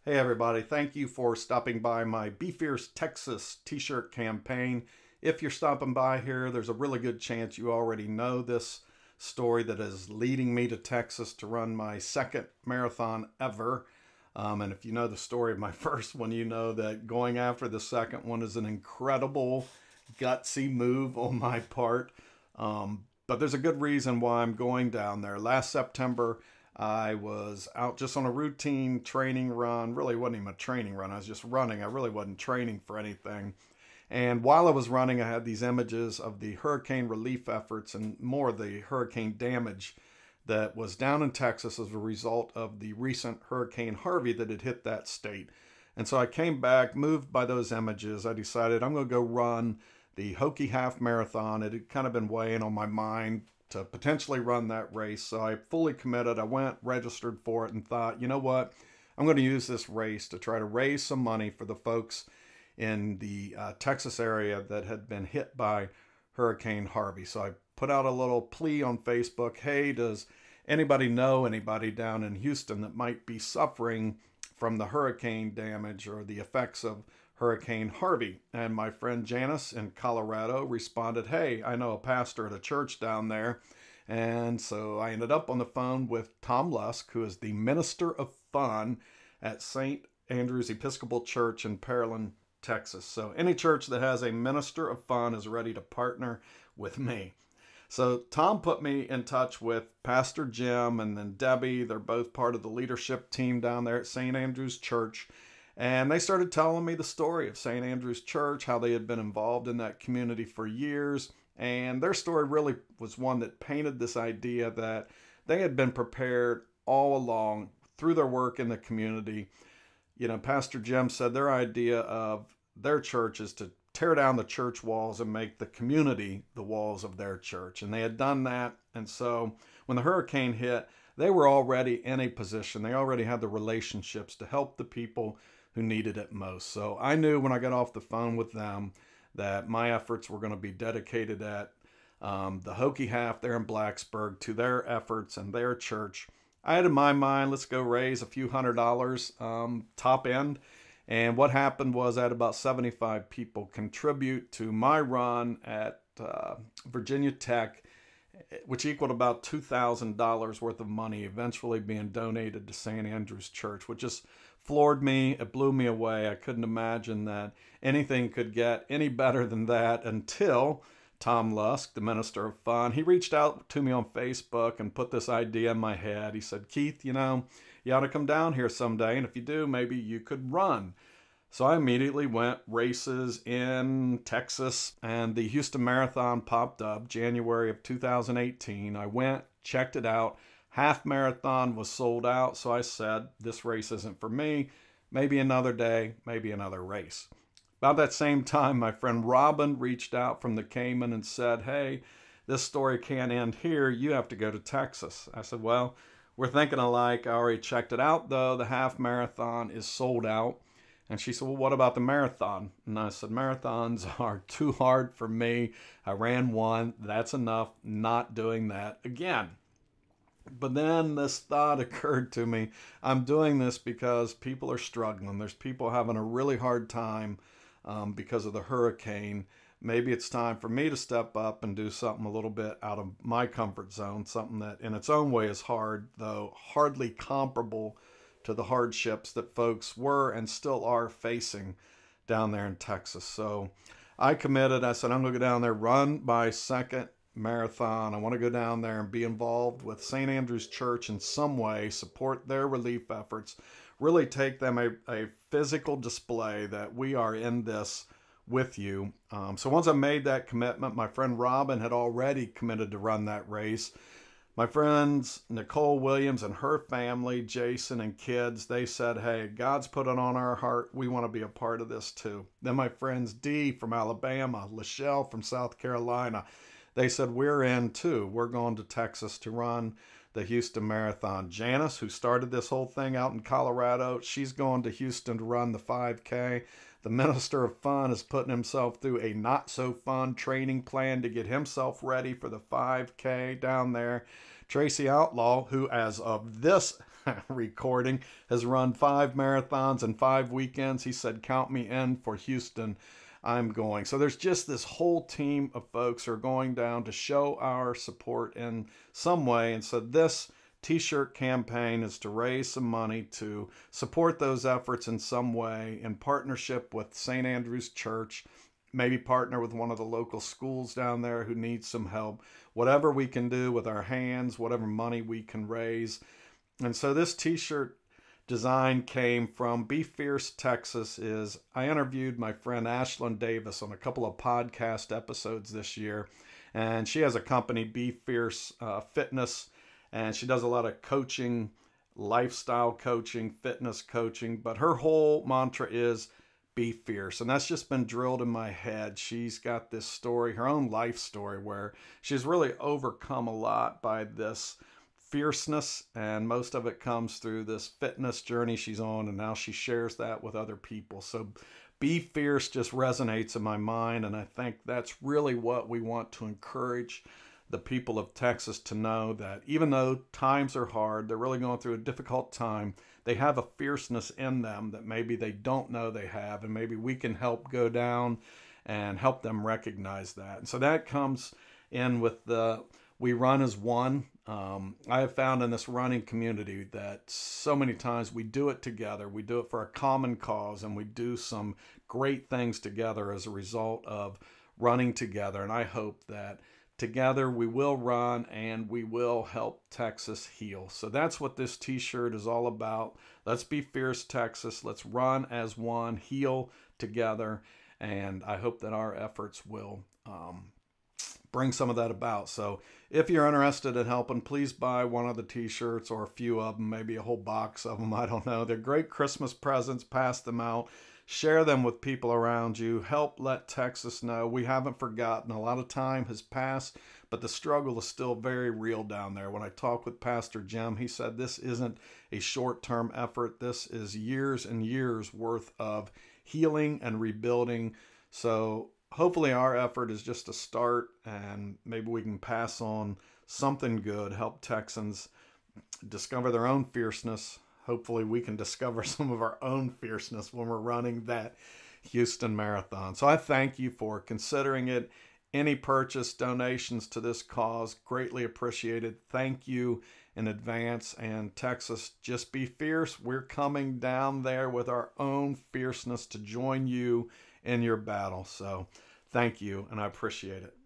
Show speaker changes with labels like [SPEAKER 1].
[SPEAKER 1] Hey everybody, thank you for stopping by my Be Fierce Texas t-shirt campaign. If you're stopping by here, there's a really good chance you already know this story that is leading me to Texas to run my second marathon ever. And if you know the story of my first one, you know that going after the second one is an incredible, gutsy move on my part. But there's a good reason why I'm going down there. Last September, I was out just on a routine training run. Really wasn't even a training run. I was just running. I really wasn't training for anything. And while I was running, I had these images of the hurricane relief efforts and more of the hurricane damage that was down in Texas as a result of the recent Hurricane Harvey that had hit that state. And so I came back, moved by those images. I decided I'm going to go run the Hokie Half Marathon. It had kind of been weighing on my mind to potentially run that race. So I fully committed. I went, registered for it, and thought, you know what? I'm going to use this race to try to raise some money for the folks in the Texas area that had been hit by Hurricane Harvey. So I put out a little plea on Facebook. Hey, does anybody know anybody down in Houston that might be suffering from the hurricane damage or the effects of Hurricane Harvey? And my friend Janice in Colorado responded, hey, I know a pastor at a church down there. And so I ended up on the phone with Tom Lusk, who is the Minister of Fun at St. Andrew's Episcopal Church in Pearland, Texas. So any church that has a Minister of Fun is ready to partner with me. So Tom put me in touch with Pastor Jim and then Debbie. They're both part of the leadership team down there at St. Andrew's Church. And they started telling me the story of St. Andrew's Church, how they had been involved in that community for years. And their story really was one that painted this idea that they had been prepared all along through their work in the community. You know, Pastor Jim said their idea of their church is to tear down the church walls and make the community the walls of their church. And they had done that. And so when the hurricane hit, they were already in a position. They already had the relationships to help the people who needed it most. So I knew when I got off the phone with them that my efforts were going to be dedicated at the Hokie Half there in Blacksburg to their efforts and their church. I had in my mind, let's go raise a few $100 top end. And what happened was I had about 75 people contribute to my run at Virginia Tech, which equaled about $2,000 worth of money eventually being donated to St. Andrew's Church, which just floored me. It blew me away. I couldn't imagine that anything could get any better than that until Tom Lusk, the Minister of Fun, he reached out to me on Facebook and put this idea in my head. He said, Keith, you know, you ought to come down here someday, and if you do, maybe you could run. So I immediately went races in Texas, and the Houston Marathon popped up January of 2018. I went, checked it out. Half marathon was sold out, so I said, this race isn't for me. Maybe another day, maybe another race. About that same time, my friend Robin reached out from the Cayman and said, hey, this story can't end here. You have to go to Texas. I said, well, we're thinking alike. I already checked it out, though. The half marathon is sold out. And she said, well, what about the marathon? And I said, marathons are too hard for me. I ran one. That's enough. Not doing that again. But then this thought occurred to me. I'm doing this because people are struggling. There's people having a really hard time because of the hurricane. Maybe it's time for me to step up and do something a little bit out of my comfort zone, something that in its own way is hard, though hardly comparable to the hardships that folks were and still are facing down there in Texas. So I committed. I said, I'm going to go down there, run my second marathon. I want to go down there and be involved with St. Andrew's Church in some way, support their relief efforts, really take them a physical display that we are in this with you. So once I made that commitment, my friend Robin had already committed to run that race. My friends, Nicole Williams and her family, Jason and kids, they said, hey, God's put it on our heart. We want to be a part of this too. Then my friends Dee from Alabama, Lachelle from South Carolina, they said, we're in too. We're going to Texas to run the Houston Marathon. Janice, who started this whole thing out in Colorado, she's going to Houston to run the 5K. The Minister of Fun is putting himself through a not-so-fun training plan to get himself ready for the 5K down there. Tracy Outlaw, who as of this recording, has run 5 marathons in 5 weekends. He said, count me in for Houston. I'm going. So there's just this whole team of folks who are going down to show our support in some way. And so this t-shirt campaign is to raise some money to support those efforts in some way in partnership with St. Andrew's Church, maybe partner with one of the local schools down there who needs some help. Whatever we can do with our hands, whatever money we can raise. And so this t-shirt design came from Be Fierce, Texas. I interviewed my friend Ashlyn Davis on a couple of podcast episodes this year, and she has a company, Be Fierce Fitness, and she does a lot of coaching, lifestyle coaching, fitness coaching, but her whole mantra is be fierce. And that's just been drilled in my head. She's got this story, her own life story, where she's really overcome a lot by this fierceness, and most of it comes through this fitness journey she's on, and now she shares that with other people. So be fierce just resonates in my mind, and I think that's really what we want to encourage the people of Texas to know, that even though times are hard, they're really going through a difficult time, they have a fierceness in them that maybe they don't know they have, and maybe we can help go down and help them recognize that. And so that comes in with the We Run as One. I have found in this running community that so many times we do it together. We do it for a common cause, and we do some great things together as a result of running together. And I hope that together we will run and we will help Texas heal. So that's what this t-shirt is all about. Let's be fierce, Texas. Let's run as one, heal together. And I hope that our efforts will bring some of that about. So if you're interested in helping, please buy one of the t-shirts or a few of them, maybe a whole box of them. I don't know. They're great Christmas presents. Pass them out. Share them with people around you. Help let Texas know we haven't forgotten. A lot of time has passed, but the struggle is still very real down there. When I talked with Pastor Jim, he said this isn't a short-term effort. This is years and years worth of healing and rebuilding. So hopefully our effort is just a start, and maybe we can pass on something good, help Texans discover their own fierceness. Hopefully we can discover some of our own fierceness when we're running that Houston Marathon. So I thank you for considering it. Any purchase, donations to this cause, greatly appreciated. Thank you in advance. And Texas, just be fierce. We're coming down there with our own fierceness to join you in your battle. So thank you, and I appreciate it.